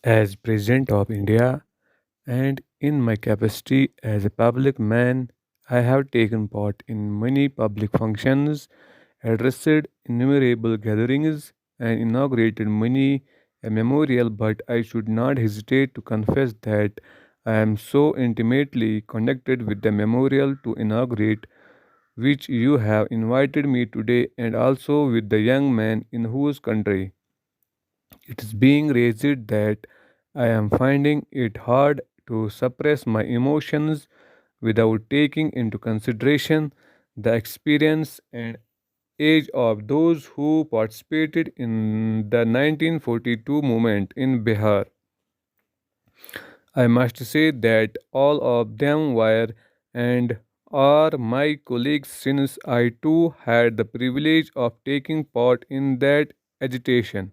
As President of India and in my capacity as a public man, I have taken part in many public functions, addressed innumerable gatherings, and inaugurated many a memorial, but I should not hesitate to confess that I am so intimately connected with the memorial to inaugurate which you have invited me today, and also with the young man in whose country it is being raised that I am finding it hard to suppress my emotions without taking into consideration the experience and age of those who participated in the 1942 movement in Bihar. I must say that all of them were and are my colleagues since I too had the privilege of taking part in that agitation.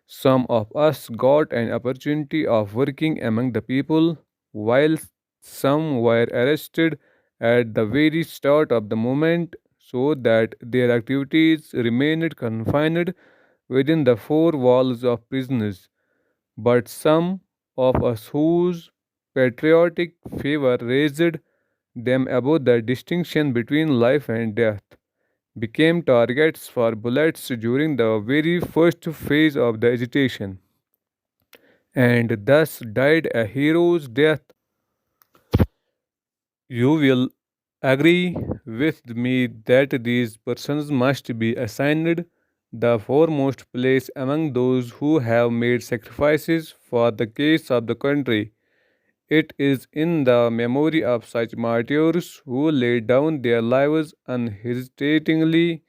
Some of us got an opportunity of working among the people, while some were arrested at the very start of the movement so that their activities remained confined within the four walls of prisons. But some of us whose patriotic fervor raised them above the distinction between life and death became targets for bullets during the very first phase of the agitation, and thus died a hero's death. You will agree with me that these persons must be assigned the foremost place among those who have made sacrifices for the case of the country. It is in the memory of such martyrs who laid down their lives unhesitatingly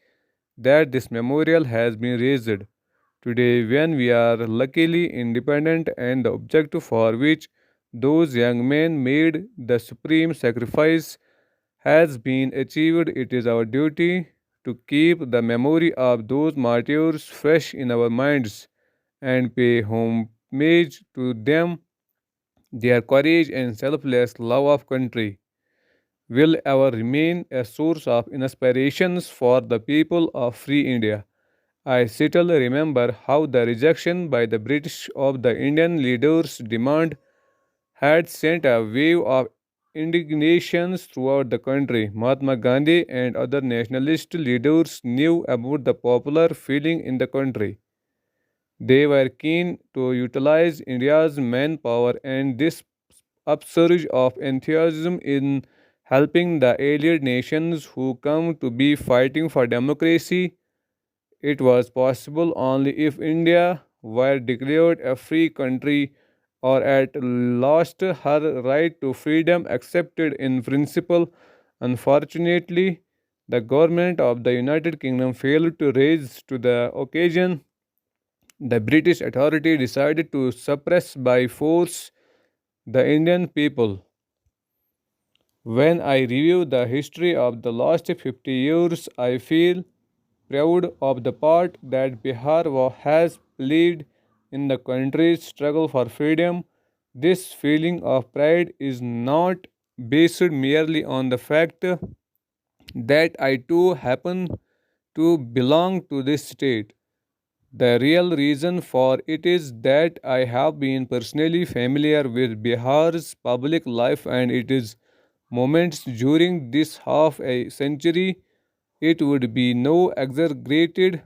that this memorial has been raised. Today, when we are luckily independent and the object for which those young men made the supreme sacrifice has been achieved, it is our duty to keep the memory of those martyrs fresh in our minds and pay homage to them. Their courage and selfless love of country will ever remain a source of inspirations for the people of free India. I still remember how the rejection by the British of the Indian leaders' demand had sent a wave of indignations throughout the country. Mahatma Gandhi and other nationalist leaders knew about the popular feeling in the country. They were keen to utilize India's manpower and this upsurge of enthusiasm in helping the allied nations who come to be fighting for democracy. It was possible only if India were declared a free country or at last her right to freedom accepted in principle. Unfortunately, the government of the United Kingdom failed to rise to the occasion. The British authority decided to suppress by force the Indian people. When I review the history of the last 50 years, I feel proud of the part that has played in the country's struggle for freedom. This feeling of pride is not based merely on the fact that I too happen to belong to this state. The real reason for it is that I have been personally familiar with Bihar's public life and its moments during this half a century. It would be no exaggerated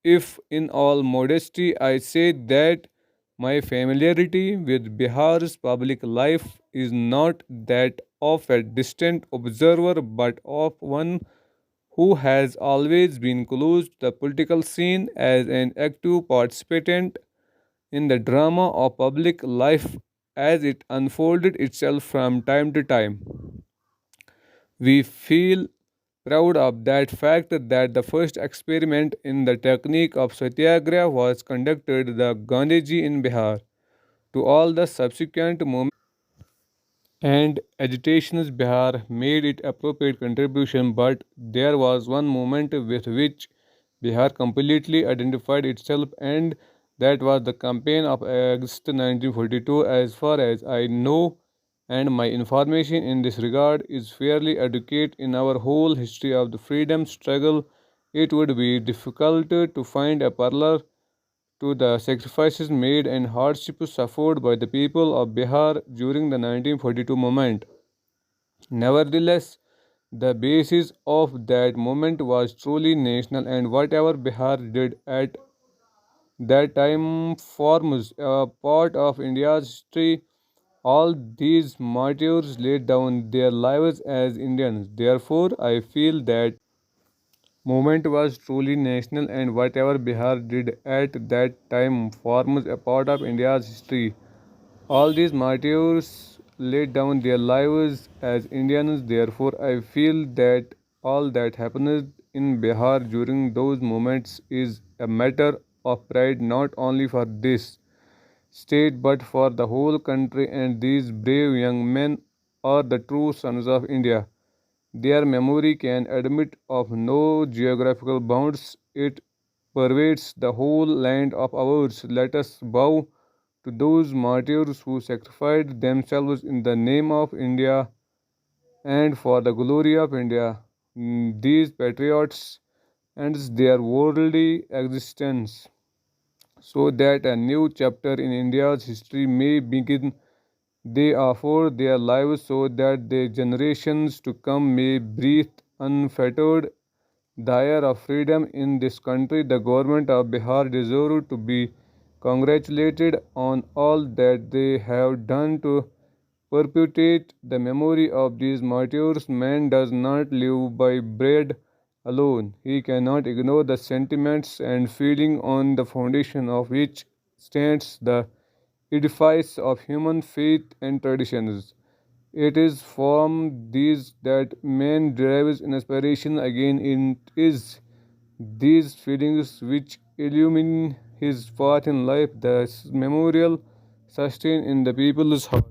if, in all modesty, I say that my familiarity with Bihar's public life is not that of a distant observer but of one who has always been close to the political scene as an active participant in the drama of public life as it unfolded itself from time to time. We feel proud of that fact that the first experiment in the technique of satyagraha was conducted the Gandhiji in Bihar. To all the subsequent movements and agitations, Bihar made its appropriate contribution, but there was one movement with which Bihar completely identified itself, and that was the campaign of August 1942. As far as I know, and my information in this regard is fairly adequate in our whole history of the freedom struggle, it would be difficult to find a parallel to the sacrifices made and hardships suffered by the people of Bihar during the 1942 movement. Nevertheless, the basis of that movement was truly national, and whatever Bihar did at that time forms a part of India's history. All these martyrs laid down their lives as Indians. Therefore, I feel that movement was truly national, and whatever Bihar did at that time forms a part of India's history. All these martyrs laid down their lives as Indians. Therefore, I feel that all that happened in Bihar during those moments is a matter of pride not only for this state but for the whole country, and these brave young men are the true sons of India. Their memory can admit of no geographical bounds. It pervades the whole land of ours. Let us bow to those martyrs who sacrificed themselves in the name of India and for the glory of India. These patriots ends their worldly existence so that a new chapter in India's history may begin. They offer their lives so that the generations to come may breathe unfettered the air of freedom in this country. The government of Bihar deserves to be congratulated on all that they have done to perpetuate the memory of these martyrs. Man does not live by bread alone. He cannot ignore the sentiments and feeling on the foundation of which stands the edifice of human faith and traditions. It is from these that man derives inspiration. Again, it is these feelings which illumine his path in life. The memorial sustained in the people's heart.